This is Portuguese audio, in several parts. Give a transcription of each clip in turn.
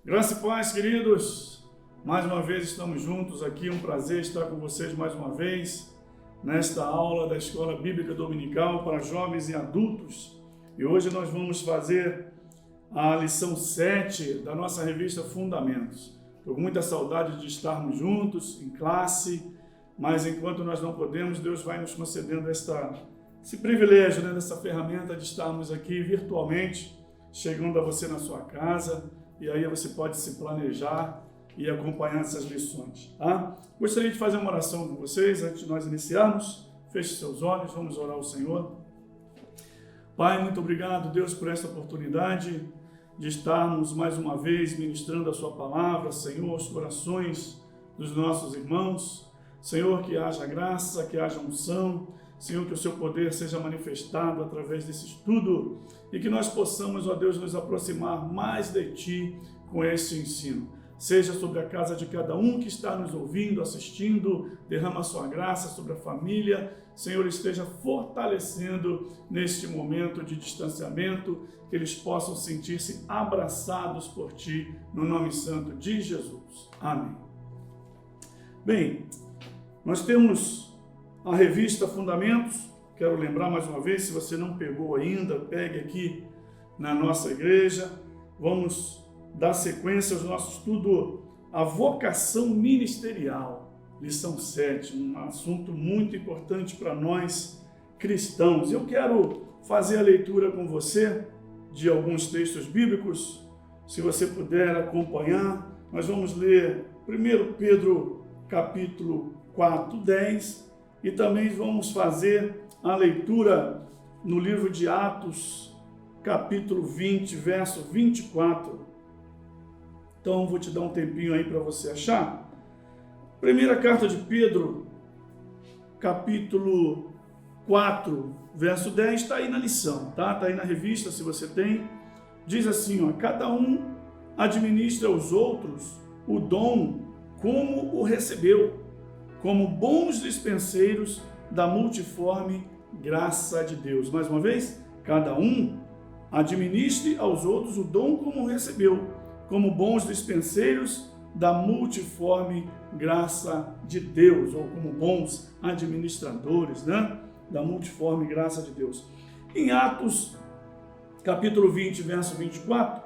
Graça e paz, queridos. Mais uma vez estamos juntos aqui, um prazer estar com vocês mais uma vez nesta aula da Escola Bíblica Dominical para jovens e adultos. E hoje nós vamos fazer a lição 7 da nossa revista Fundamentos. Estou com muita saudade de estarmos juntos em classe, mas enquanto nós não podemos, Deus vai nos concedendo esse privilégio, dessa ferramenta de estarmos aqui virtualmente, chegando a você na sua casa. E aí você pode se planejar e acompanhar essas lições, tá? Gostaria de fazer uma oração com vocês antes de nós iniciarmos. Feche seus olhos, vamos orar ao Senhor. Pai, muito obrigado, Deus, por essa oportunidade de estarmos mais uma vez ministrando a sua palavra, Senhor, os corações dos nossos irmãos. Senhor, que haja graça, que haja unção, Senhor, que o seu poder seja manifestado através desse estudo e que nós possamos, ó Deus, nos aproximar mais de Ti com esse ensino. Seja sobre a casa de cada um que está nos ouvindo, assistindo, derrama a sua graça sobre a família. Senhor, esteja fortalecendo neste momento de distanciamento, que eles possam sentir-se abraçados por Ti, no nome santo de Jesus. Amém. Bem, nós temos a revista Fundamentos. Quero lembrar mais uma vez, se você não pegou ainda, pegue aqui na nossa igreja. Vamos dar sequência ao nosso estudo, a vocação ministerial, lição 7, um assunto muito importante para nós cristãos. Eu quero fazer a leitura com você de alguns textos bíblicos. Se você puder acompanhar, nós vamos ler 1 Pedro capítulo 4, 10, e também vamos fazer a leitura no livro de Atos, capítulo 20, verso 24. Então, vou te dar um tempinho aí para você achar. Primeira carta de Pedro, capítulo 4, verso 10, está aí na lição, tá? Está aí na revista, se você tem. Diz assim, cada um administra aos outros o dom como o recebeu, como bons dispenseiros da multiforme graça de Deus. Mais uma vez, cada um administre aos outros o dom como recebeu, como bons dispenseiros da multiforme graça de Deus, ou como bons administradores, da multiforme graça de Deus. Em Atos, capítulo 20, verso 24,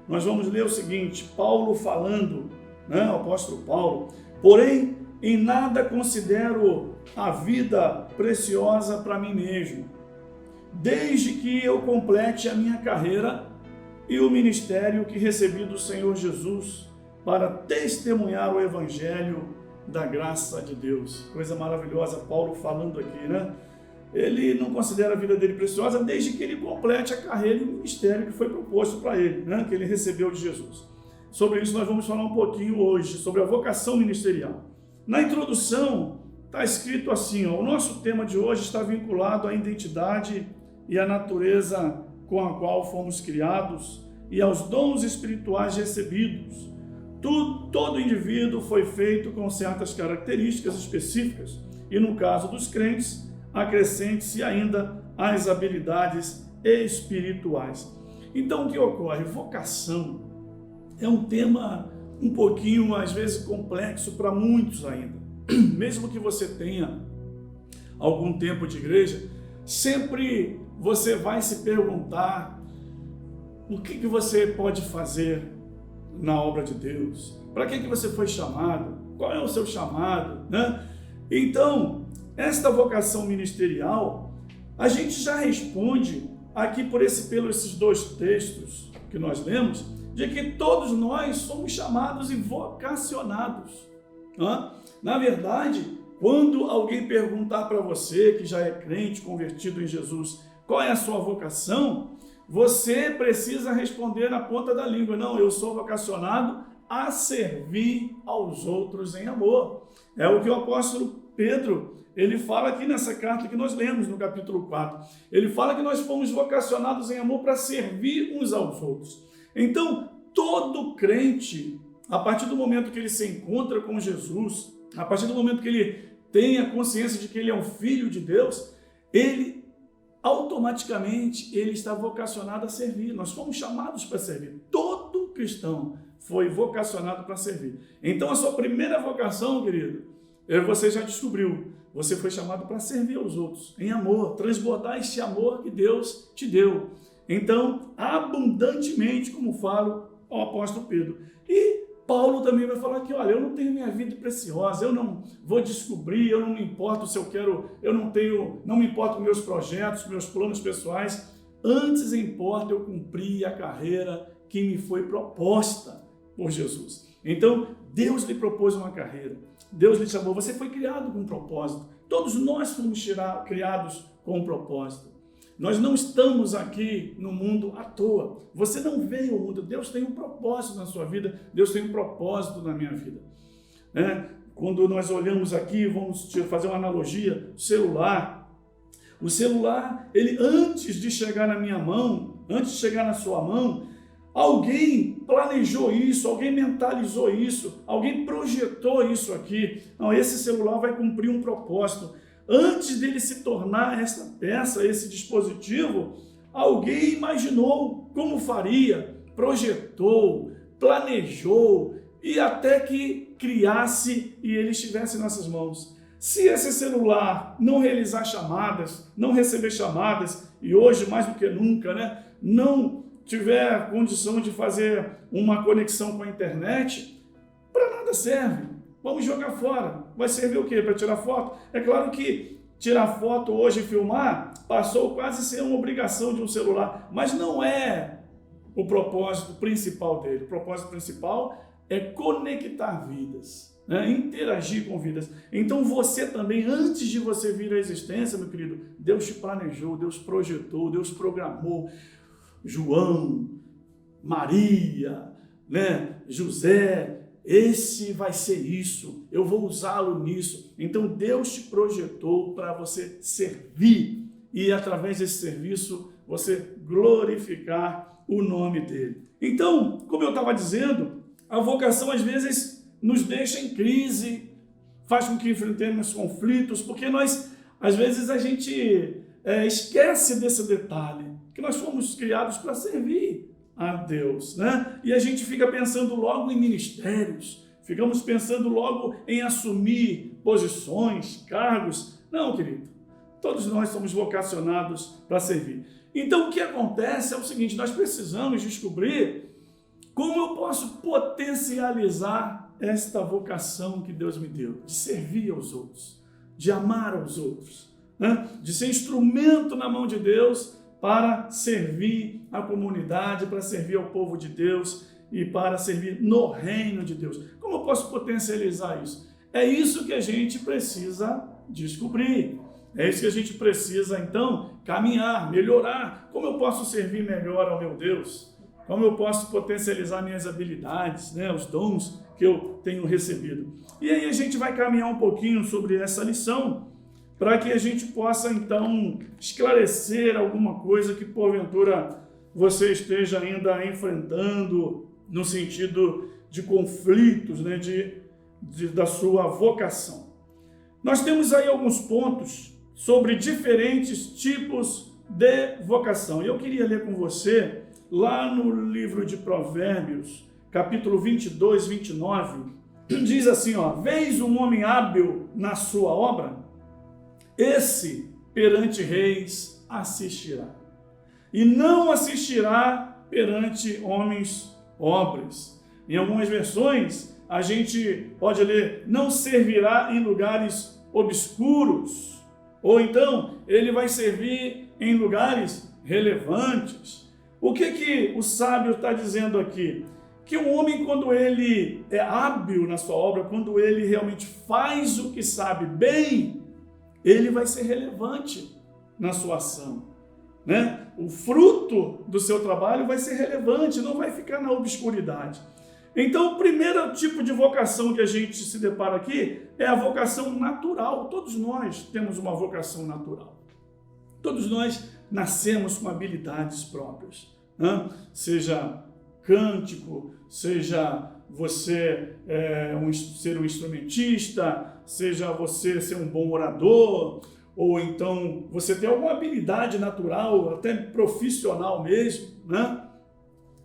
nós vamos ler o seguinte, Paulo falando, o apóstolo Paulo: porém, em nada considero a vida preciosa para mim mesmo, desde que eu complete a minha carreira e o ministério que recebi do Senhor Jesus para testemunhar o evangelho da graça de Deus. Coisa maravilhosa, Paulo falando aqui, Ele não considera a vida dele preciosa desde que ele complete a carreira e o ministério que foi proposto para ele, que ele recebeu de Jesus. Sobre isso nós vamos falar um pouquinho hoje, sobre a vocação ministerial. Na introdução está escrito assim, o nosso tema de hoje está vinculado à identidade e à natureza com a qual fomos criados e aos dons espirituais recebidos. Todo indivíduo foi feito com certas características específicas e, no caso dos crentes, acrescente-se ainda as habilidades espirituais. Então, o que ocorre? Vocação é um tema um pouquinho, às vezes, complexo para muitos ainda. Mesmo que você tenha algum tempo de igreja, sempre você vai se perguntar o que você pode fazer na obra de Deus, para que você foi chamado, qual é o seu chamado, Então, esta vocação ministerial, a gente já responde aqui pelos esses dois textos que nós lemos, de que todos nós somos chamados e vocacionados. Na verdade, quando alguém perguntar para você, que já é crente, convertido em Jesus, qual é a sua vocação, você precisa responder na ponta da língua: não, eu sou vocacionado a servir aos outros em amor. É o que o apóstolo Pedro, ele fala aqui nessa carta que nós lemos no capítulo 4. Ele fala que nós fomos vocacionados em amor para servir uns aos outros. Então, todo crente, a partir do momento que ele se encontra com Jesus, a partir do momento que ele tem a consciência de que ele é um filho de Deus, ele automaticamente ele está vocacionado a servir. Nós fomos chamados para servir. Todo cristão foi vocacionado para servir. Então, a sua primeira vocação, querido, você já descobriu. Você foi chamado para servir aos outros, em amor, transbordar este amor que Deus te deu. Então, abundantemente, como fala o apóstolo Pedro. E Paulo também vai falar que, olha, eu não tenho minha vida preciosa, eu não vou descobrir, eu não me importo se eu quero, não me importo com meus projetos, meus planos pessoais. Antes importa eu cumprir a carreira que me foi proposta por Jesus. Então, Deus lhe propôs uma carreira. Deus lhe chamou. Você foi criado com um propósito. Todos nós fomos criados com um propósito. Nós não estamos aqui no mundo à toa. Você não veio ao mundo. Deus tem um propósito na sua vida. Deus tem um propósito na minha vida. Quando nós olhamos aqui, vamos fazer uma analogia, o celular, ele antes de chegar na minha mão, antes de chegar na sua mão, alguém planejou isso, alguém mentalizou isso, alguém projetou isso aqui. Não, esse celular vai cumprir um propósito. Antes dele se tornar essa peça, esse dispositivo, alguém imaginou como faria, projetou, planejou e até que criasse e ele estivesse em nossas mãos. Se esse celular não realizar chamadas, não receber chamadas, e hoje mais do que nunca, não tiver condição de fazer uma conexão com a internet, para nada serve. Vamos jogar fora. Vai servir o quê? Para tirar foto? É claro que tirar foto hoje e filmar passou quase a ser uma obrigação de um celular, mas não é o propósito principal dele. O propósito principal é conectar vidas, interagir com vidas. Então você também, antes de você vir à existência, meu querido, Deus te planejou, Deus projetou, Deus programou. João, Maria, José, esse vai ser isso, eu vou usá-lo nisso. Então Deus te projetou para você servir e através desse serviço você glorificar o nome dele. Então, como eu estava dizendo, a vocação às vezes nos deixa em crise, faz com que enfrentemos conflitos, porque nós, às vezes a gente esquece desse detalhe, que nós fomos criados para servir a Deus, E a gente fica pensando logo em ministérios, ficamos pensando logo em assumir posições, cargos. Não, querido, todos nós somos vocacionados para servir. Então o que acontece é o seguinte, nós precisamos descobrir como eu posso potencializar esta vocação que Deus me deu, de servir aos outros, de amar aos outros, de ser instrumento na mão de Deus para servir a comunidade, para servir ao povo de Deus e para servir no reino de Deus. Como eu posso potencializar isso? É isso que a gente precisa descobrir. É isso que a gente precisa, então, caminhar, melhorar. Como eu posso servir melhor ao meu Deus? Como eu posso potencializar minhas habilidades, os dons que eu tenho recebido? E aí a gente vai caminhar um pouquinho sobre essa lição, para que a gente possa, então, esclarecer alguma coisa que, porventura, você esteja ainda enfrentando no sentido de conflitos, da sua vocação. Nós temos aí alguns pontos sobre diferentes tipos de vocação. E eu queria ler com você, lá no livro de Provérbios, capítulo 22, 29, diz assim, vês um homem hábil na sua obra? Esse perante reis assistirá, e não assistirá perante homens pobres. Em algumas versões, a gente pode ler, não servirá em lugares obscuros, ou então, ele vai servir em lugares relevantes. O que o sábio está dizendo aqui? Que o homem, quando ele é hábil na sua obra, quando ele realmente faz o que sabe bem, ele vai ser relevante na sua ação, O fruto do seu trabalho vai ser relevante, não vai ficar na obscuridade. Então, o primeiro tipo de vocação que a gente se depara aqui é a vocação natural. Todos nós temos uma vocação natural. Todos nós nascemos com habilidades próprias, Seja cântico, seja você ser um instrumentista, seja você ser um bom orador, ou então você ter alguma habilidade natural, até profissional mesmo,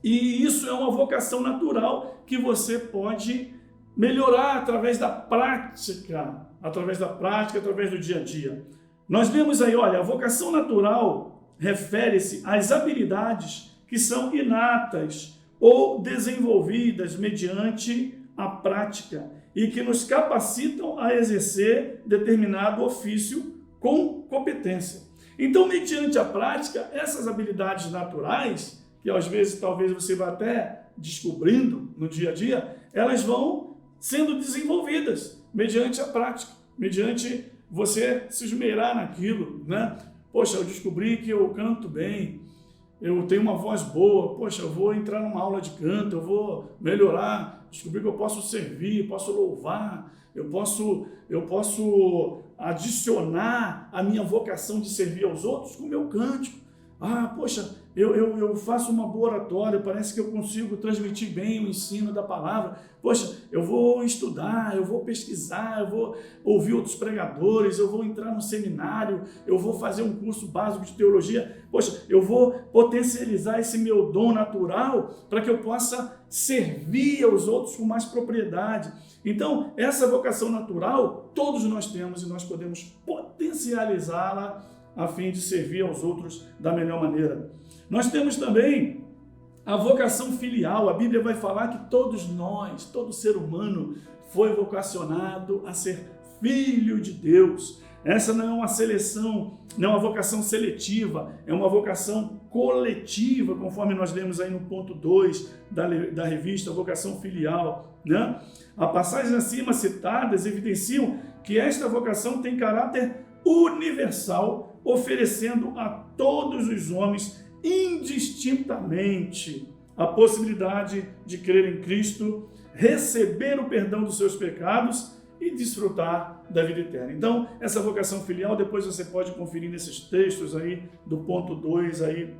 E isso é uma vocação natural que você pode melhorar através da prática, através do dia a dia. Nós vemos aí, olha, a vocação natural refere-se às habilidades que são inatas ou desenvolvidas mediante a prática e que nos capacitam a exercer determinado ofício com competência. Então, mediante a prática, essas habilidades naturais, que às vezes talvez você vá até descobrindo no dia a dia, elas vão sendo desenvolvidas mediante a prática, mediante você se esmerar naquilo, né? Poxa, eu descobri que eu canto bem, eu tenho uma voz boa, poxa, eu vou entrar numa aula de canto, eu vou melhorar, descobri que eu posso servir, posso louvar, eu posso adicionar a minha vocação de servir aos outros com o meu cântico. Ah, poxa, eu faço uma boa oratória, parece que eu consigo transmitir bem o ensino da palavra. Poxa, eu vou estudar, eu vou pesquisar, eu vou ouvir outros pregadores, eu vou entrar no seminário, eu vou fazer um curso básico de teologia. Poxa, eu vou potencializar esse meu dom natural para que eu possa servir aos outros com mais propriedade. Então, essa vocação natural, todos nós temos e nós podemos potencializá-la a fim de servir aos outros da melhor maneira. Nós temos também a vocação filial. A Bíblia vai falar que todos nós, todo ser humano, foi vocacionado a ser filho de Deus. Essa não é uma seleção, não é uma vocação seletiva, é uma vocação coletiva, conforme nós lemos aí no ponto 2 da revista, a vocação filial, né? As passagens acima citadas evidenciam que esta vocação tem caráter universal, oferecendo a todos os homens indistintamente a possibilidade de crer em Cristo, receber o perdão dos seus pecados e desfrutar da vida eterna. Então, essa vocação filial, depois você pode conferir nesses textos aí do ponto 2 aí,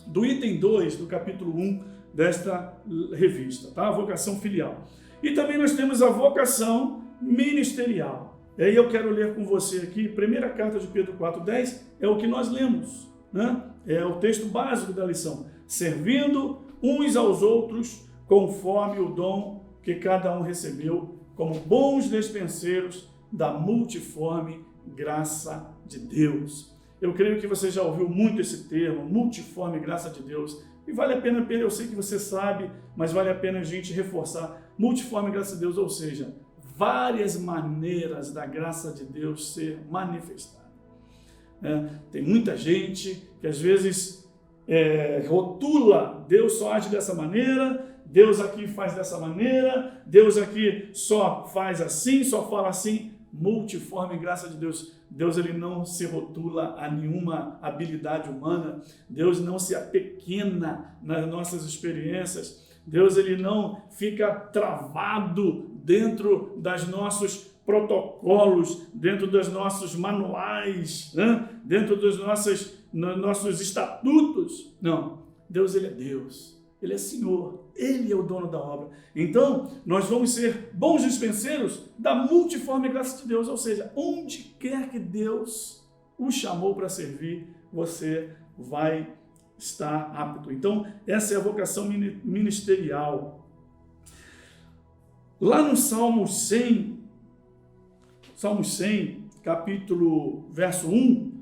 do item 2 do capítulo 1 desta revista, tá? A vocação filial. E também nós temos a vocação ministerial. E aí eu quero ler com você aqui, primeira carta de Pedro 4,10, é o que nós lemos, né? É o texto básico da lição. Servindo uns aos outros conforme o dom que cada um recebeu, como bons despenseiros da multiforme graça de Deus. Eu creio que você já ouviu muito esse termo, multiforme graça de Deus, e vale a pena, eu sei que você sabe, mas vale a pena a gente reforçar, multiforme graça de Deus, ou seja, várias maneiras da graça de Deus ser manifestada. Tem muita gente que às vezes rotula, Deus só age dessa maneira, Deus aqui faz dessa maneira, Deus aqui só faz assim, só fala assim. Multiforme graça de Deus. Deus ele não se rotula a nenhuma habilidade humana, Deus não se apequena nas nossas experiências, Deus ele não fica travado dentro dos nossos protocolos, dentro dos nossos manuais, né? Dentro dos nossos estatutos. Não, Deus ele é Deus, ele é Senhor, ele é o dono da obra. Então, nós vamos ser bons dispenseiros da multiforme graça de Deus, ou seja, onde quer que Deus o chamou para servir, você vai estar apto. Então, essa é a vocação ministerial. Lá no Salmo 100, capítulo, verso 1,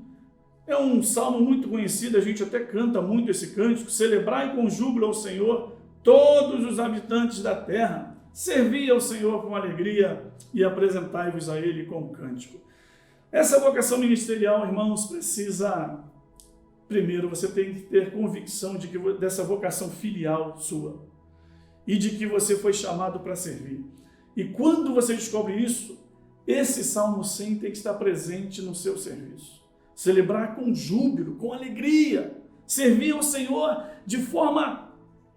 é um salmo muito conhecido, a gente até canta muito esse cântico: celebrai com júbilo ao Senhor todos os habitantes da terra, servi ao Senhor com alegria e apresentai-vos a Ele com cântico. Essa vocação ministerial, irmãos, precisa, primeiro, você tem que ter convicção dessa vocação filial sua e de que você foi chamado para servir. E quando você descobre isso, esse Salmo 100 tem que estar presente no seu serviço. Celebrar com júbilo, com alegria, servir ao Senhor de forma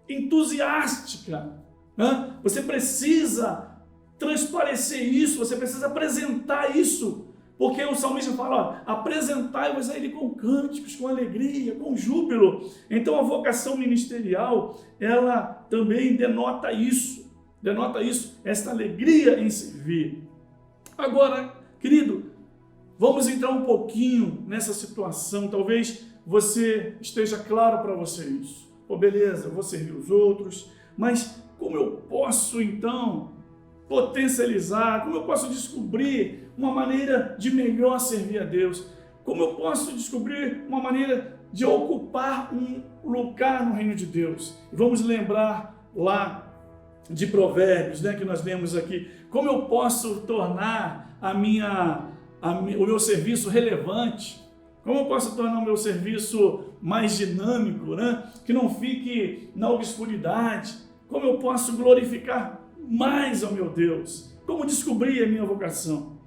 entusiástica. Né? Você precisa transparecer isso, você precisa apresentar isso, porque o salmista fala, apresentai-vos a Ele com cânticos, com alegria, com júbilo. Então a vocação ministerial, ela também denota isso, esta alegria em servir. Agora, querido, vamos entrar um pouquinho nessa situação, talvez você esteja claro para você isso. pô, beleza, eu vou servir os outros, mas como eu posso então potencializar, como eu posso descobrir uma maneira de melhor servir a Deus? Como eu posso descobrir uma maneira de ocupar um lugar no reino de Deus? E vamos lembrar lá de Provérbios, né, que nós lemos aqui. Como eu posso tornar o meu serviço relevante? Como eu posso tornar o meu serviço mais dinâmico, né? Que não fique na obscuridade? Como eu posso glorificar mais ao meu Deus? Como descobrir a minha vocação?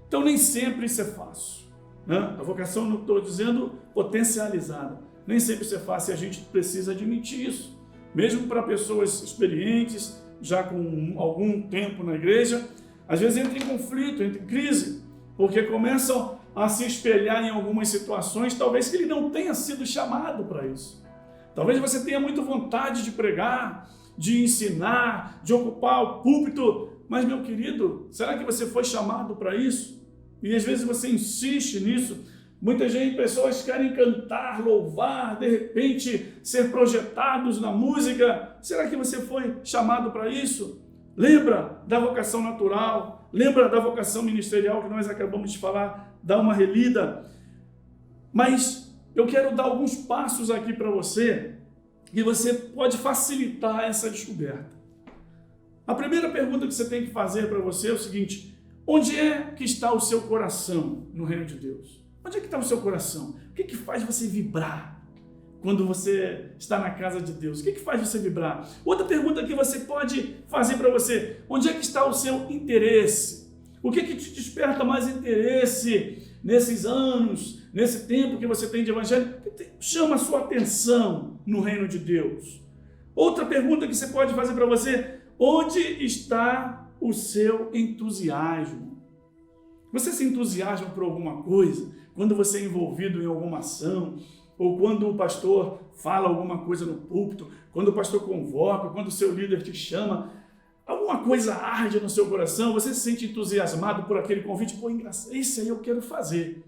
Então nem sempre isso é fácil, né? A vocação, não estou dizendo potencializada, nem sempre isso é fácil e a gente precisa admitir isso. Mesmo para pessoas experientes, já com algum tempo na igreja, às vezes entra em conflito, entra em crise, porque começam a se espelhar em algumas situações, talvez que ele não tenha sido chamado para isso. Talvez você tenha muita vontade de pregar, de ensinar, de ocupar o púlpito, mas, meu querido, será que você foi chamado para isso? E às vezes você insiste nisso. Muita gente, pessoas querem cantar, louvar, de repente ser projetados na música. Será que você foi chamado para isso? Lembra da vocação natural, lembra da vocação ministerial que nós acabamos de falar, dá uma relida. Mas eu quero dar alguns passos aqui para você, que você pode facilitar essa descoberta. A primeira pergunta que você tem que fazer para você é o seguinte: onde é que está o seu coração no reino de Deus? Onde é que está o seu coração? O que faz você vibrar quando você está na casa de Deus? O que faz você vibrar? Outra pergunta que você pode fazer para você: onde é que está o seu interesse? O que te desperta mais interesse nesses anos, nesse tempo que você tem de evangelho? O que chama a sua atenção no reino de Deus? Outra pergunta que você pode fazer para você: onde está o seu entusiasmo? Você se entusiasma por alguma coisa? Quando você é envolvido em alguma ação, ou quando o pastor fala alguma coisa no púlpito, quando o pastor convoca, quando o seu líder te chama, alguma coisa arde no seu coração, você se sente entusiasmado por aquele convite? Pô, engraçado, isso aí eu quero fazer.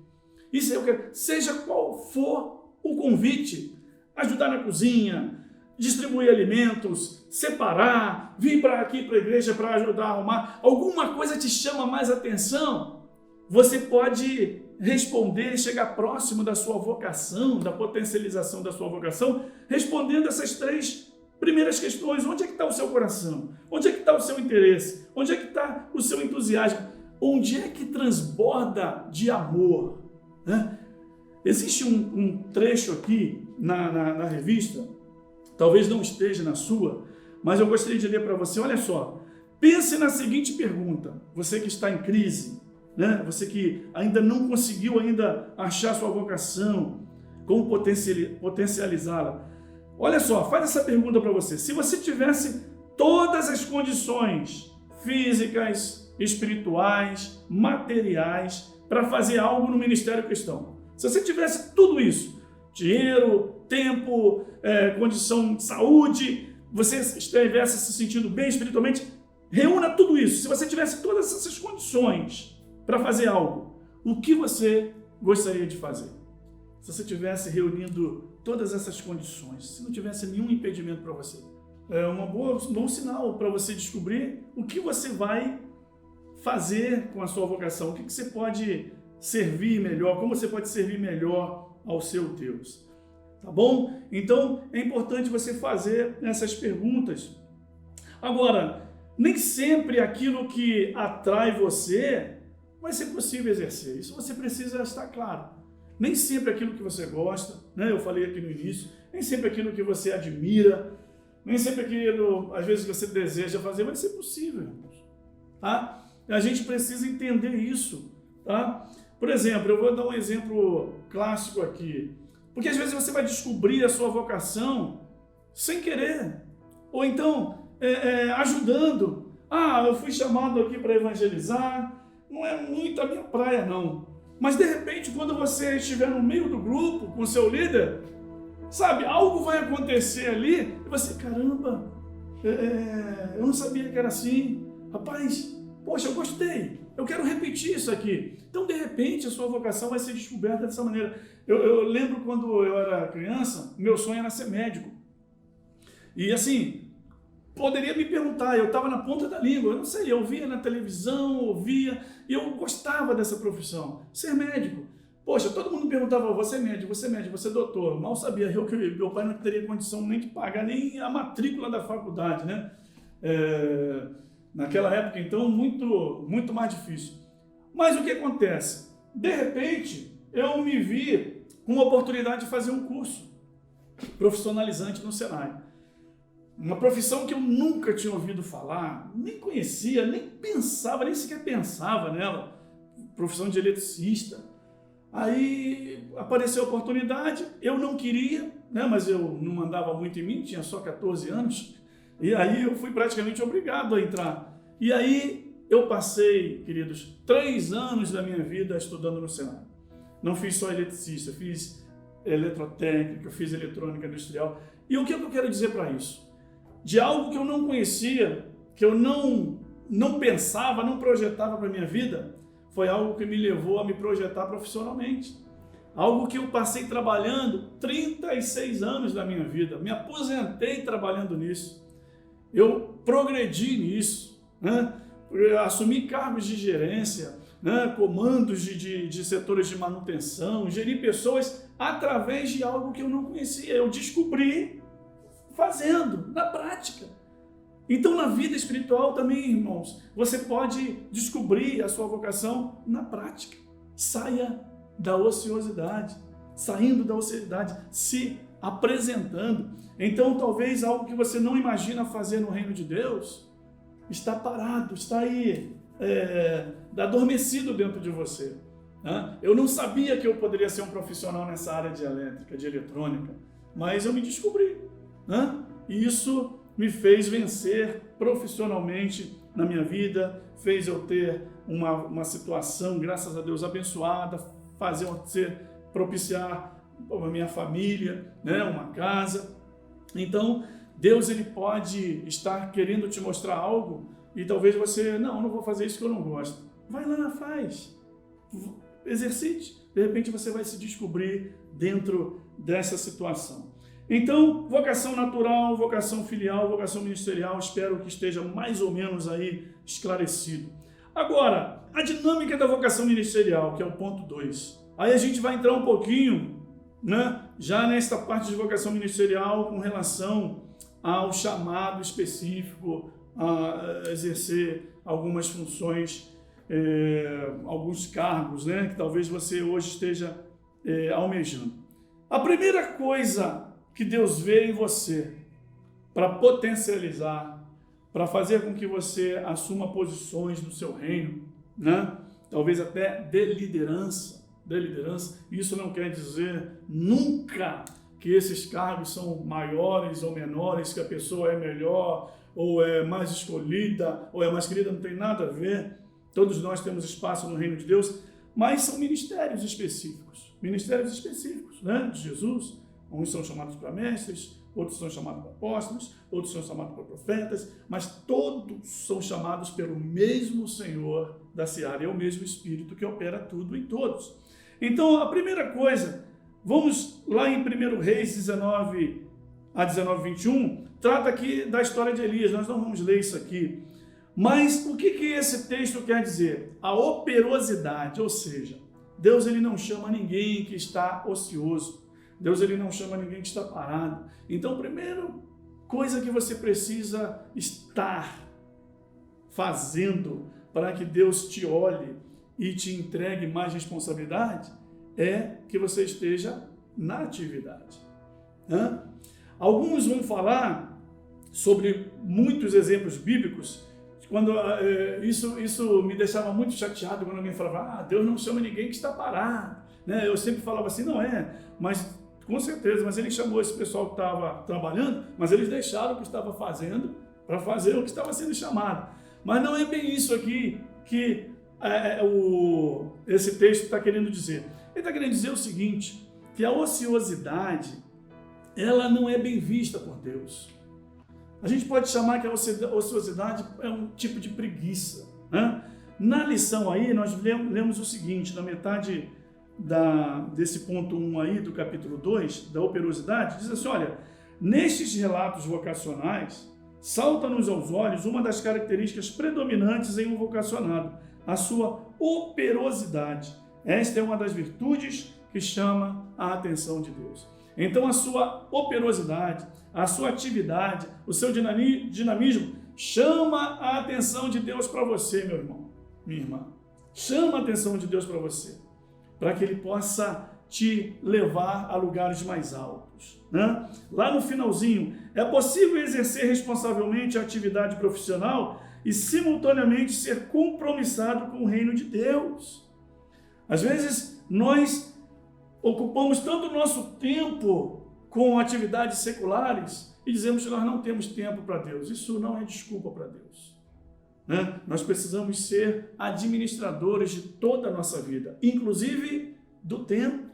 Isso aí eu quero. Seja qual for o convite, ajudar na cozinha, distribuir alimentos, separar, vir para aqui para a igreja para ajudar a arrumar, alguma coisa te chama mais atenção, você pode responder e chegar próximo da sua vocação, da potencialização da sua vocação, respondendo essas três primeiras questões. Onde é que está o seu coração? Onde é que está o seu interesse? Onde é que está o seu entusiasmo? Onde é que transborda de amor? Existe um trecho aqui na revista, talvez não esteja na sua, mas eu gostaria de ler para você. Olha só, pense na seguinte pergunta, você que está em crise, né? Você que ainda não conseguiu achar sua vocação, como potencializá-la. Olha só, faz essa pergunta para você. Se você tivesse todas as condições físicas, espirituais, materiais, para fazer algo no ministério cristão, se você tivesse tudo isso, dinheiro, tempo, condição de saúde, você estivesse se sentindo bem espiritualmente, reúna tudo isso. Se você tivesse todas essas condições para fazer algo, o que você gostaria de fazer? Se você estivesse reunindo todas essas condições, se não tivesse nenhum impedimento para você, é um bom sinal para você descobrir o que você vai fazer com a sua vocação, o que você pode servir melhor, como você pode servir melhor ao seu Deus. Tá bom? Então, é importante você fazer essas perguntas. Agora, nem sempre aquilo que atrai você vai ser possível exercer. Isso você precisa estar claro. Nem sempre aquilo que você gosta, né? Eu falei aqui no início, nem sempre aquilo que você admira, nem sempre aquilo, às vezes, que você deseja fazer vai ser possível, irmãos. Tá? A gente precisa entender isso. Tá? Por exemplo, eu vou dar um exemplo clássico aqui. Porque às vezes você vai descobrir a sua vocação sem querer. Ou então, ajudando. Eu fui chamado aqui para evangelizar. Não é muito a minha praia, não. Mas, de repente, quando você estiver no meio do grupo, com o seu líder, sabe, algo vai acontecer ali, e você, caramba, eu não sabia que era assim. Rapaz, poxa, eu gostei, eu quero repetir isso aqui. Então, de repente, a sua vocação vai ser descoberta dessa maneira. Eu lembro quando eu era criança, meu sonho era ser médico. E assim, poderia me perguntar, eu estava na ponta da língua, eu não sei, eu via na televisão, ouvia, e eu gostava dessa profissão, ser médico. Poxa, todo mundo perguntava, você é médico, você é doutor. Mal sabia eu que meu pai não teria condição nem de pagar nem a matrícula da faculdade, né? Naquela época, então, muito mais difícil. Mas o que acontece? De repente, eu me vi com uma oportunidade de fazer um curso profissionalizante no Senai. Uma profissão que eu nunca tinha ouvido falar, nem conhecia, nem pensava, nem sequer pensava nela. Profissão de eletricista. Aí apareceu a oportunidade, eu não queria, né, mas eu não mandava muito em mim, tinha só 14 anos, e aí eu fui praticamente obrigado a entrar. E aí eu passei, queridos, 3 anos da minha vida estudando no Senai. Não fiz só eletricista, fiz eletrotécnica, fiz eletrônica industrial. E o que eu quero dizer para isso? De algo que eu não conhecia, que eu não pensava, não projetava para a minha vida, foi algo que me levou a me projetar profissionalmente. Algo que eu passei trabalhando 36 anos da minha vida. Me aposentei trabalhando nisso. Eu progredi nisso, né? Assumi cargos de gerência, né? Comandos de setores de manutenção, geri pessoas através de algo que eu não conhecia. Eu descobri fazendo, na prática. Então, na vida espiritual também, irmãos, você pode descobrir a sua vocação na prática. Saia da ociosidade, saindo da ociosidade, se apresentando. Então, talvez algo que você não imagina fazer no reino de Deus está parado, está aí adormecido dentro de você. Né? Eu não sabia que eu poderia ser um profissional nessa área de elétrica, de eletrônica, mas eu me descobri. Né? E isso me fez vencer profissionalmente na minha vida, fez eu ter uma situação, graças a Deus, abençoada, propiciar a minha família, né, uma casa. Então, Deus ele pode estar querendo te mostrar algo e talvez você, não vou fazer isso que eu não gosto. Vai lá, faz, exercite. De repente você vai se descobrir dentro dessa situação. Então, vocação natural, vocação filial, vocação ministerial, espero que esteja mais ou menos aí esclarecido. Agora, a dinâmica da vocação ministerial, que é o ponto 2. Aí a gente vai entrar um pouquinho, né, já nesta parte de vocação ministerial com relação ao chamado específico a exercer algumas funções, alguns cargos, né, que talvez você hoje esteja almejando. A primeira coisa que Deus vê em você para potencializar, para fazer com que você assuma posições no seu reino, né? Talvez até de liderança. Isso não quer dizer nunca que esses cargos são maiores ou menores, que a pessoa é melhor ou é mais escolhida ou é mais querida, não tem nada a ver. Todos nós temos espaço no reino de Deus, mas são ministérios específicos, né, de Jesus. Uns são chamados para mestres, outros são chamados para apóstolos, outros são chamados para profetas, mas todos são chamados pelo mesmo Senhor da seara, é o mesmo Espírito que opera tudo em todos. Então, a primeira coisa, vamos lá em 1 Reis 19 a 19:21, trata aqui da história de Elias, nós não vamos ler isso aqui, mas o que esse texto quer dizer? A operosidade, ou seja, Deus ele não chama ninguém que está ocioso, Deus ele não chama ninguém que está parado. Então, a primeira coisa que você precisa estar fazendo para que Deus te olhe e te entregue mais responsabilidade é que você esteja na atividade. Alguns vão falar sobre muitos exemplos bíblicos. Quando isso me deixava muito chateado quando alguém falava, Deus não chama ninguém que está parado. Né? Eu sempre falava assim, não é, mas com certeza, mas ele chamou esse pessoal que estava trabalhando, mas eles deixaram o que estava fazendo para fazer o que estava sendo chamado. Mas não é bem isso aqui que esse texto está querendo dizer. Ele está querendo dizer o seguinte, que a ociosidade, ela não é bem vista por Deus. A gente pode chamar que a ociosidade é um tipo de preguiça. Né? Na lição aí, nós lemos o seguinte, na metade desse ponto 1 aí, do capítulo 2, da operosidade, diz assim, olha, nestes relatos vocacionais, salta-nos aos olhos uma das características predominantes em um vocacionado, a sua operosidade. Esta é uma das virtudes que chama a atenção de Deus. Então a sua operosidade, a sua atividade, o seu dinamismo chama a atenção de Deus para você, meu irmão, minha irmã. Chama a atenção de Deus para você, para que Ele possa te levar a lugares mais altos, né? Lá no finalzinho, é possível exercer responsavelmente a atividade profissional e simultaneamente ser compromissado com o reino de Deus. Às vezes, nós ocupamos tanto o nosso tempo com atividades seculares e dizemos que nós não temos tempo para Deus. Isso não é desculpa para Deus, né? Nós precisamos ser administradores de toda a nossa vida, inclusive do tempo.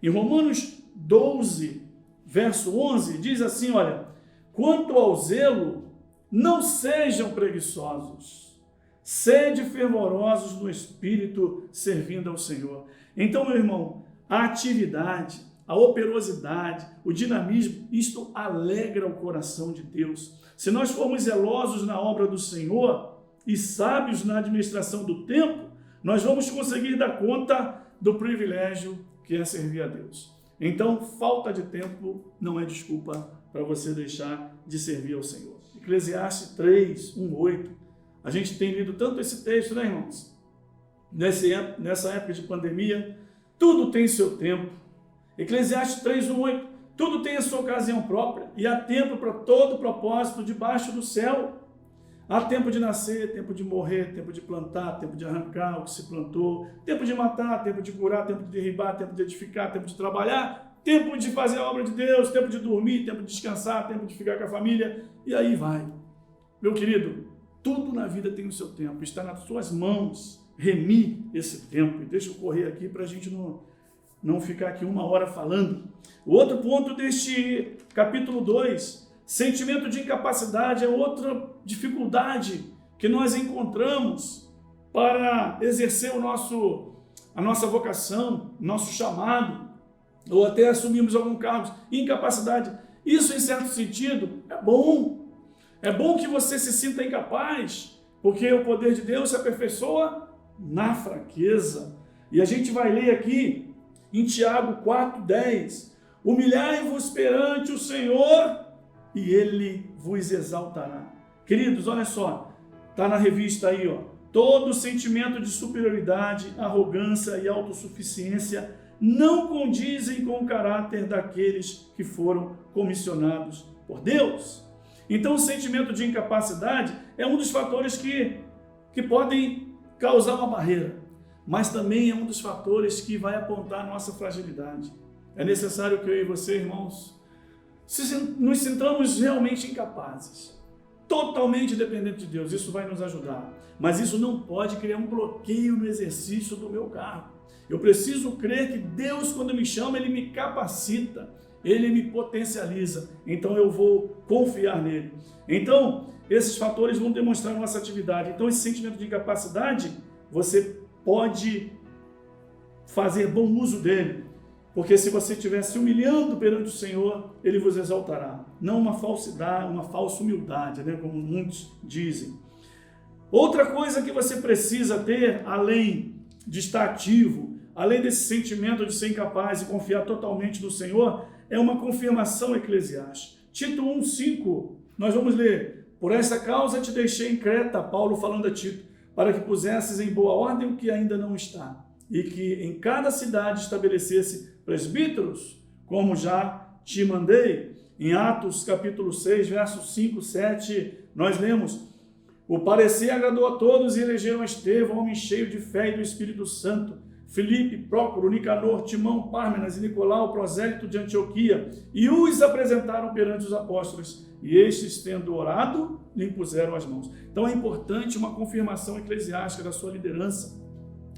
Em Romanos 12, verso 11, diz assim, olha, quanto ao zelo, não sejam preguiçosos, sede fervorosos no Espírito, servindo ao Senhor. Então, meu irmão, a atividade, a operosidade, o dinamismo, isto alegra o coração de Deus. Se nós formos zelosos na obra do Senhor e sábios na administração do tempo, nós vamos conseguir dar conta do privilégio que é servir a Deus. Então, falta de tempo não é desculpa para você deixar de servir ao Senhor. Eclesiastes 3, 1, 8. A gente tem lido tanto esse texto, né, irmãos? Nessa época de pandemia, tudo tem seu tempo. Eclesiastes 3, 1, 8. Tudo tem a sua ocasião própria e há tempo para todo propósito debaixo do céu. Há tempo de nascer, tempo de morrer, tempo de plantar, tempo de arrancar o que se plantou, tempo de matar, tempo de curar, tempo de derribar, tempo de edificar, tempo de trabalhar, tempo de fazer a obra de Deus, tempo de dormir, tempo de descansar, tempo de ficar com a família, e aí vai. Meu querido, tudo na vida tem o seu tempo, está nas suas mãos remir esse tempo. E deixa eu correr aqui para a gente não ficar aqui 1 hora falando. O outro ponto deste capítulo 2, sentimento de incapacidade, é outra dificuldade que nós encontramos para exercer a nossa vocação, nosso chamado, ou até assumirmos algum cargo. Incapacidade, isso em certo sentido é bom. É bom que você se sinta incapaz, porque o poder de Deus se aperfeiçoa na fraqueza. E a gente vai ler aqui em Tiago 4:10, humilhai-vos perante o Senhor e Ele vos exaltará. Queridos, olha só, está na revista aí, ó. Todo sentimento de superioridade, arrogância e autossuficiência não condizem com o caráter daqueles que foram comissionados por Deus. Então, o sentimento de incapacidade é um dos fatores que podem causar uma barreira, mas também é um dos fatores que vai apontar a nossa fragilidade. É necessário que eu e você, irmãos, nos sintamos realmente incapazes, totalmente dependentes de Deus. Isso vai nos ajudar, mas isso não pode criar um bloqueio no exercício do meu cargo. Eu preciso crer que Deus, quando me chama, Ele me capacita, Ele me potencializa, então eu vou confiar nele. Então, esses fatores vão demonstrar nossa atividade. Então, esse sentimento de incapacidade, você pode fazer bom uso dele, porque se você estiver se humilhando perante o Senhor, Ele vos exaltará. Não uma falsidade, uma falsa humildade, né, como muitos dizem. Outra coisa que você precisa ter, além de estar ativo, além desse sentimento de ser incapaz e confiar totalmente no Senhor, é uma confirmação eclesiástica. Tito 1:5, nós vamos ler: por essa causa te deixei em Creta, Paulo falando a Tito, para que pusesses em boa ordem o que ainda não está, e que em cada cidade estabelecesse presbíteros, como já te mandei. Em Atos capítulo 6, versos 5, 7, nós lemos: o parecer agradou a todos e elegeram Estevão, homem cheio de fé e do Espírito Santo, Filipe, Prócoro, Nicanor, Timão, Pármenas e Nicolau, prosélito de Antioquia, e os apresentaram perante os apóstolos, e estes, tendo orado, lhe impuseram as mãos. Então é importante uma confirmação eclesiástica da sua liderança.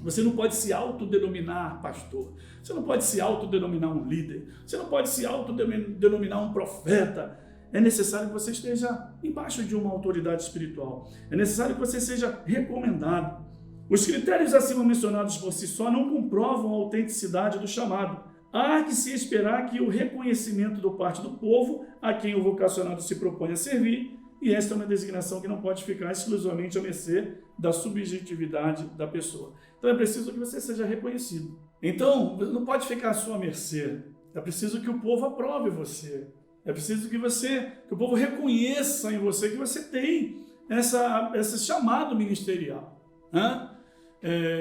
Você não pode se autodenominar pastor, você não pode se autodenominar um líder, você não pode se autodenominar um profeta. É necessário que você esteja embaixo de uma autoridade espiritual, é necessário que você seja recomendado. Os critérios acima mencionados por si só não comprovam a autenticidade do chamado. há que se esperar que o reconhecimento do parte do povo a quem o vocacionado se propõe a servir, e esta é uma designação que não pode ficar exclusivamente à mercê da subjetividade da pessoa. Então é preciso que você seja reconhecido. Então, não pode ficar à sua mercê. É preciso que o povo aprove você. É preciso que o povo reconheça em você que você tem esse chamado ministerial. Né?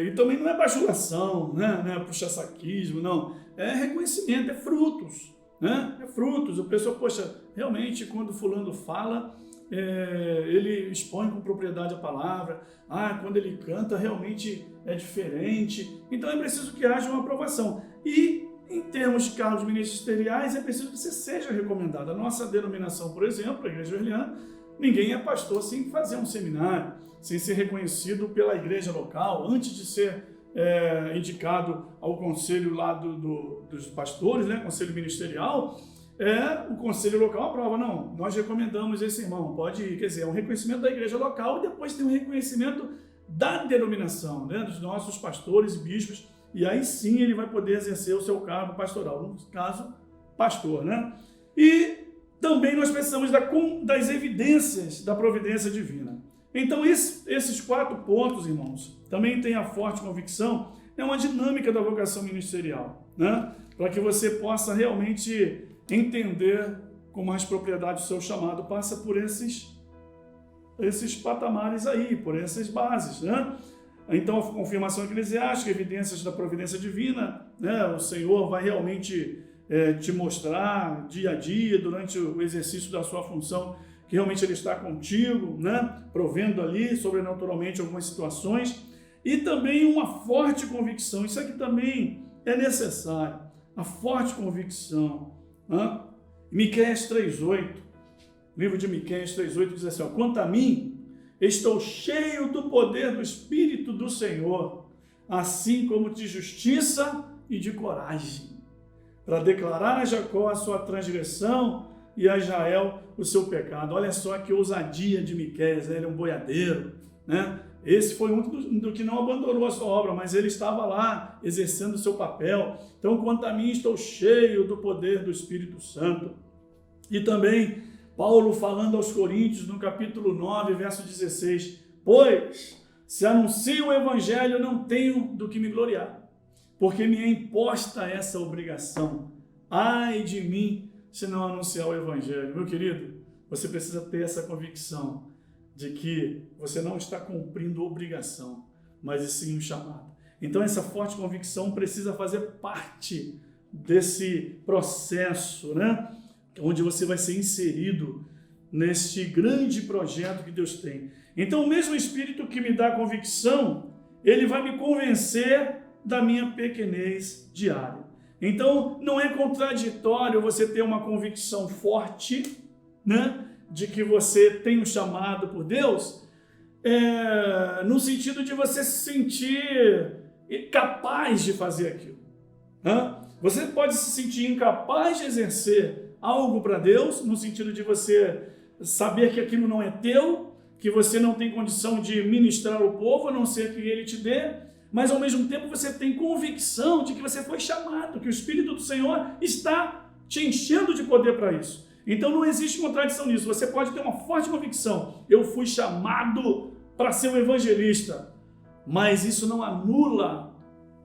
E também não é bajulação, né? Não é puxa-saquismo, não. É reconhecimento, é frutos. Né? É frutos. A pessoa, poxa, realmente quando fulano fala, ele expõe com propriedade a palavra. Quando ele canta, realmente é diferente. Então é preciso que haja uma aprovação. E em termos de cargos ministeriais, é preciso que você seja recomendado. A nossa denominação, por exemplo, a Igreja Wesleyana, ninguém é pastor sem fazer um seminário, sem ser reconhecido pela igreja local, antes de ser indicado ao conselho lá dos pastores, né, conselho ministerial, o conselho local aprova. Não, nós recomendamos esse irmão, pode ir. Quer dizer, é um reconhecimento da igreja local e depois tem um reconhecimento da denominação, né, dos nossos pastores e bispos, e aí sim ele vai poder exercer o seu cargo pastoral, no caso, pastor, né? E também nós precisamos das evidências da providência divina. Então, esses 4 pontos, irmãos, também tem a forte convicção, é uma dinâmica da vocação ministerial, né? Para que você possa realmente entender com mais propriedade o seu chamado, passa por esses patamares aí, por essas bases, né? Então, a confirmação eclesiástica, evidências da providência divina, né? O Senhor vai realmente te mostrar dia a dia, durante o exercício da sua função, que realmente Ele está contigo, né? Provendo ali, sobrenaturalmente, algumas situações. E também uma forte convicção, isso aqui também é necessário, a forte convicção. Né? Miqueias 3,8, livro de Miqueias 3,8 diz assim, quanto a mim, estou cheio do poder do Espírito do Senhor, assim como de justiça e de coragem, para declarar a Jacó a sua transgressão e a Israel o seu pecado. Olha só que ousadia de Miqueias, né? Ele é um boiadeiro, né? Esse foi um do que não abandonou a sua obra, mas ele estava lá exercendo o seu papel. Então, quanto a mim, estou cheio do poder do Espírito Santo. E também Paulo falando aos Coríntios, no capítulo 9, verso 16, pois, se anuncio o Evangelho, não tenho do que me gloriar, porque me é imposta essa obrigação. Ai de mim, se não anunciar o Evangelho. Meu querido, você precisa ter essa convicção de que você não está cumprindo obrigação, mas sim um chamado. Então, essa forte convicção precisa fazer parte desse processo, né? Onde você vai ser inserido neste grande projeto que Deus tem. Então, o mesmo Espírito que me dá convicção, ele vai me convencer da minha pequenez diária. Então, não é contraditório você ter uma convicção forte, né, de que você tem um chamado por Deus, no sentido de você se sentir capaz de fazer aquilo. Né? Você pode se sentir incapaz de exercer algo para Deus, no sentido de você saber que aquilo não é teu, que você não tem condição de ministrar ao povo, a não ser que Ele te dê, mas ao mesmo tempo você tem convicção de que você foi chamado, que o Espírito do Senhor está te enchendo de poder para isso. Então não existe contradição nisso, você pode ter uma forte convicção, eu fui chamado para ser um evangelista, mas isso não anula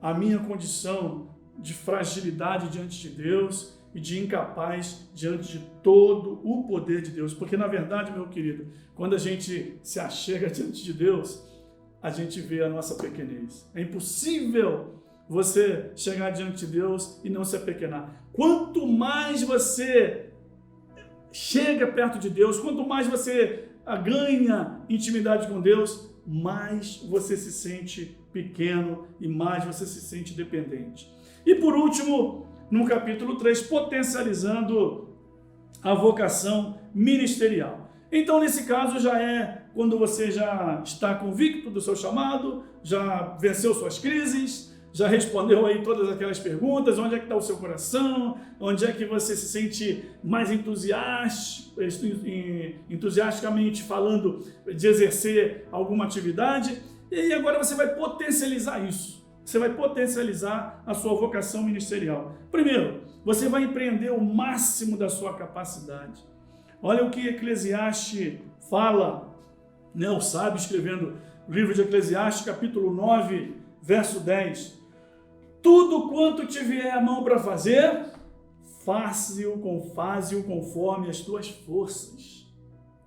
a minha condição de fragilidade diante de Deus, e de incapaz diante de todo o poder de Deus. Porque, na verdade, meu querido, quando a gente se achega diante de Deus, a gente vê a nossa pequenez. É impossível você chegar diante de Deus e não se apequenar. Quanto mais você chega perto de Deus, quanto mais você ganha intimidade com Deus, mais você se sente pequeno e mais você se sente dependente. E, por último, no capítulo 3, potencializando a vocação ministerial. Então, nesse caso, já é quando você já está convicto do seu chamado, já venceu suas crises, já respondeu aí todas aquelas perguntas, onde é que está o seu coração, onde é que você se sente mais entusiasticamente falando de exercer alguma atividade, e aí agora você vai potencializar isso. você vai potencializar a sua vocação ministerial. Primeiro, você vai empreender o máximo da sua capacidade. Olha o que Eclesiastes fala, né? O sábio escrevendo o livro de Eclesiastes, capítulo 9, verso 10. Tudo quanto te vier a mão para fazer, faze-o conforme as tuas forças.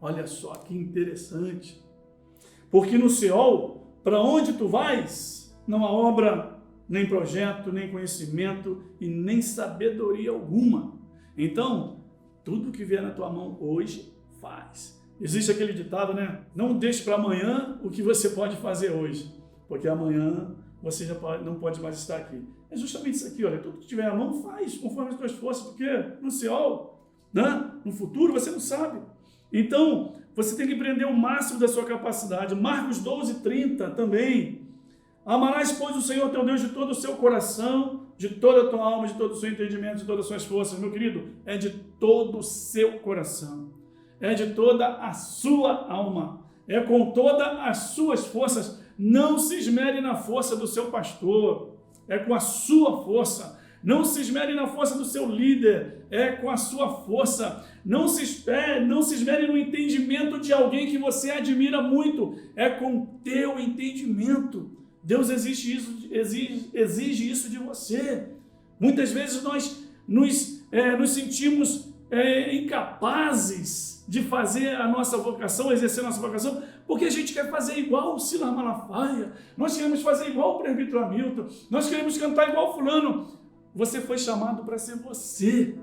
Olha só que interessante. Porque no Seol, para onde tu vais, não há obra, nem projeto, nem conhecimento e nem sabedoria alguma. Então, tudo que vier na tua mão hoje, faz. Existe aquele ditado, né? Não deixe para amanhã o que você pode fazer hoje, porque amanhã você já não pode mais estar aqui. É justamente isso aqui, olha, tudo que tiver à mão, faz, conforme as tuas forças, porque no Seol, né? No futuro, você não sabe. Então, você tem que empreender o máximo da sua capacidade. Marcos 12:30 também. Amarás, pois, o Senhor teu Deus de todo o seu coração, de toda a tua alma, de todo o seu entendimento, de todas as suas forças. Meu querido, é de todo o seu coração, é de toda a sua alma, é com todas as suas forças. Não se esmere na força do seu pastor, é com a sua força. Não se esmere na força do seu líder, é com a sua força. Não se esmere no entendimento de alguém que você admira muito, é com o teu entendimento. Deus exige isso de você. Muitas vezes nós nos sentimos incapazes de fazer a nossa vocação, exercer a nossa vocação, porque a gente quer fazer igual o Silas Malafaia, nós queremos fazer igual o presbítero Hamilton, nós queremos cantar igual o fulano. Você foi chamado para ser você.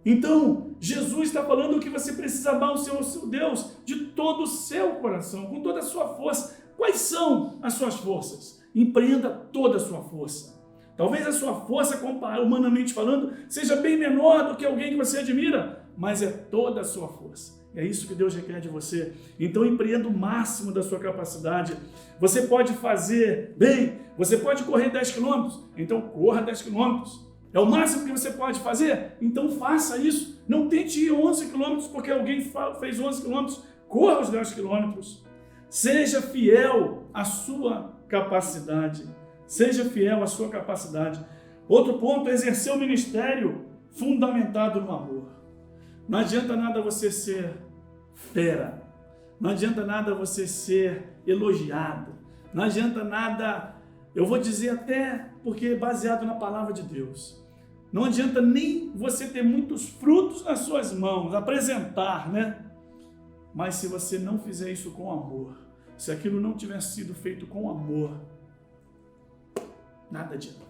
Então, Jesus está falando que você precisa amar o seu Deus de todo o seu coração, com toda a sua força. Quais são as suas forças? Empreenda toda a sua força. Talvez a sua força, humanamente falando, seja bem menor do que alguém que você admira, mas é toda a sua força. É isso que Deus requer de você. Então, empreenda o máximo da sua capacidade. Você pode fazer bem, você pode correr 10 quilômetros, então corra 10 quilômetros. É o máximo que você pode fazer? Então faça isso. Não tente ir 11 quilômetros porque alguém fez 11 quilômetros. Corra os 10 quilômetros. Seja fiel à sua capacidade. Seja fiel à sua capacidade. Outro ponto é exercer o ministério fundamentado no amor. Não adianta nada você ser fera. Não adianta nada você ser elogiado. Não adianta nada, eu vou dizer até porque é baseado na palavra de Deus. Não adianta nem você ter muitos frutos nas suas mãos, apresentar, né? Mas se você não fizer isso com amor, se aquilo não tiver sido feito com amor, nada adianta.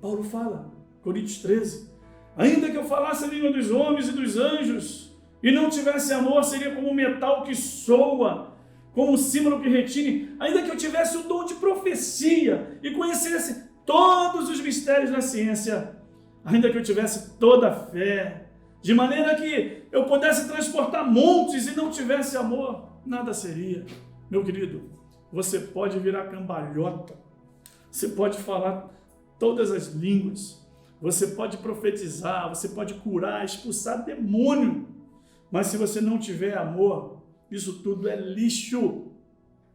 Paulo fala, Coríntios 13, ainda que eu falasse a língua dos homens e dos anjos, e não tivesse amor, seria como um metal que soa, como um símbolo que retine. Ainda que eu tivesse o dom de profecia e conhecesse todos os mistérios da ciência, ainda que eu tivesse toda a fé, de maneira que eu pudesse transportar montes e não tivesse amor, nada seria. Meu querido, você pode virar cambalhota, você pode falar todas as línguas, você pode profetizar, você pode curar, expulsar demônio, mas se você não tiver amor, isso tudo é lixo.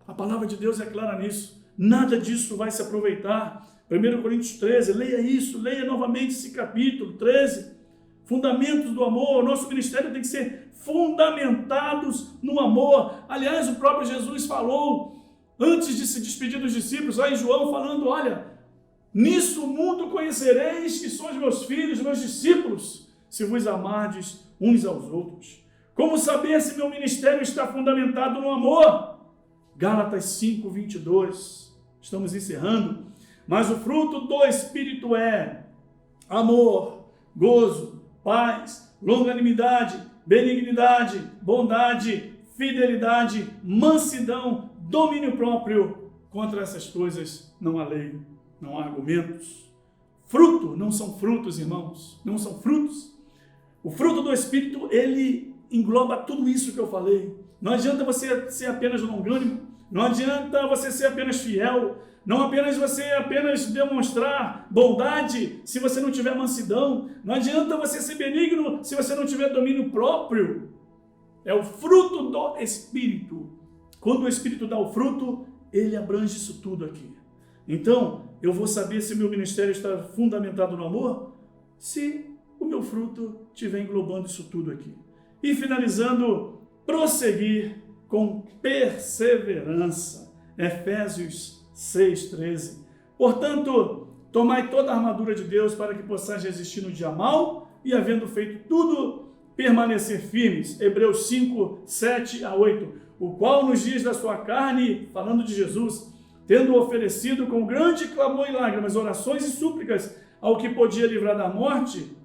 A palavra de Deus é clara nisso. Nada disso vai se aproveitar. 1 Coríntios 13, leia isso, leia novamente esse capítulo 13. Fundamentos do amor. Nosso ministério tem que ser fundamentados no amor. Aliás, o próprio Jesus falou, antes de se despedir dos discípulos, lá em João, falando, olha, nisso o mundo conhecereis que sois meus filhos, meus discípulos, se vos amardes uns aos outros. Como saber se meu ministério está fundamentado no amor? Gálatas 5:22. Estamos encerrando. Mas o fruto do Espírito é amor, gozo, paz, longanimidade, benignidade, bondade, fidelidade, mansidão, domínio próprio. Contra essas coisas não há lei, não há argumentos. Fruto não são frutos, irmãos, não são frutos. O fruto do Espírito, ele engloba tudo isso que eu falei. Não adianta você ser apenas longânimo, não adianta você ser apenas fiel, não apenas você demonstrar bondade se você não tiver mansidão, não adianta você ser benigno se você não tiver domínio próprio. É o fruto do Espírito. Quando o Espírito dá o fruto, ele abrange isso tudo aqui. Então, eu vou saber se o meu ministério está fundamentado no amor, se o meu fruto estiver englobando isso tudo aqui. E finalizando, prosseguir com perseverança. Efésios 6,13. Portanto, tomai toda a armadura de Deus para que possais resistir no dia mau e, havendo feito tudo, permanecer firmes. Hebreus 5, 7 a 8. O qual nos dias da sua carne, falando de Jesus, tendo oferecido com grande clamor e lágrimas, orações e súplicas ao que podia livrar da morte,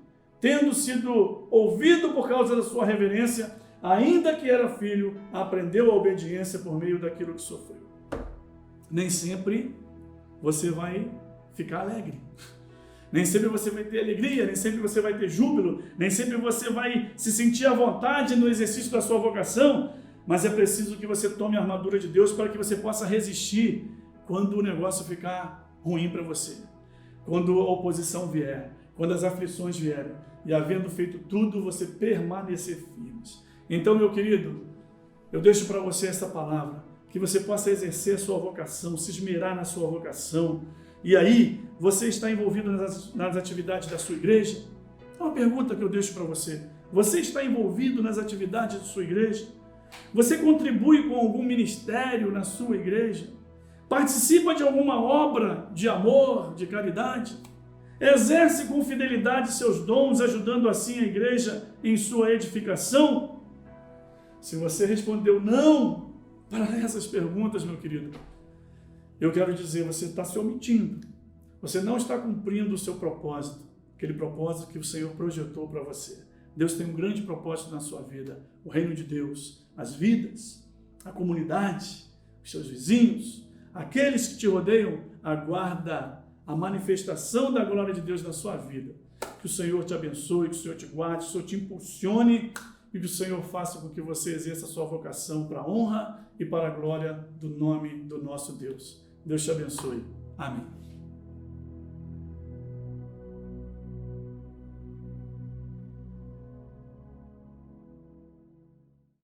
tendo sido ouvido por causa da sua reverência, ainda que era filho, aprendeu a obediência por meio daquilo que sofreu. Nem sempre você vai ficar alegre. Nem sempre você vai ter alegria, nem sempre você vai ter júbilo, nem sempre você vai se sentir à vontade no exercício da sua vocação, mas é preciso que você tome a armadura de Deus para que você possa resistir quando o negócio ficar ruim para você, quando a oposição vier, quando as aflições vierem, e havendo feito tudo, você permanecer firmes. Então, meu querido, eu deixo para você essa palavra, que você possa exercer a sua vocação, se esmerar na sua vocação, e aí você está envolvido nas atividades da sua igreja? É uma pergunta que eu deixo para você. Você está envolvido nas atividades da sua igreja? Você contribui com algum ministério na sua igreja? Participa de alguma obra de amor, de caridade? Exerce com fidelidade seus dons, ajudando assim a igreja em sua edificação? Se você respondeu não para essas perguntas, meu querido, eu quero dizer, você está se omitindo. Você não está cumprindo o seu propósito, aquele propósito que o Senhor projetou para você. Deus tem um grande propósito na sua vida, o reino de Deus, as vidas, a comunidade, os seus vizinhos, aqueles que te rodeiam. Aguarda a manifestação da glória de Deus na sua vida. Que o Senhor te abençoe, que o Senhor te guarde, que o Senhor te impulsione e que o Senhor faça com que você exerça a sua vocação para a honra e para a glória do nome do nosso Deus. Deus te abençoe. Amém.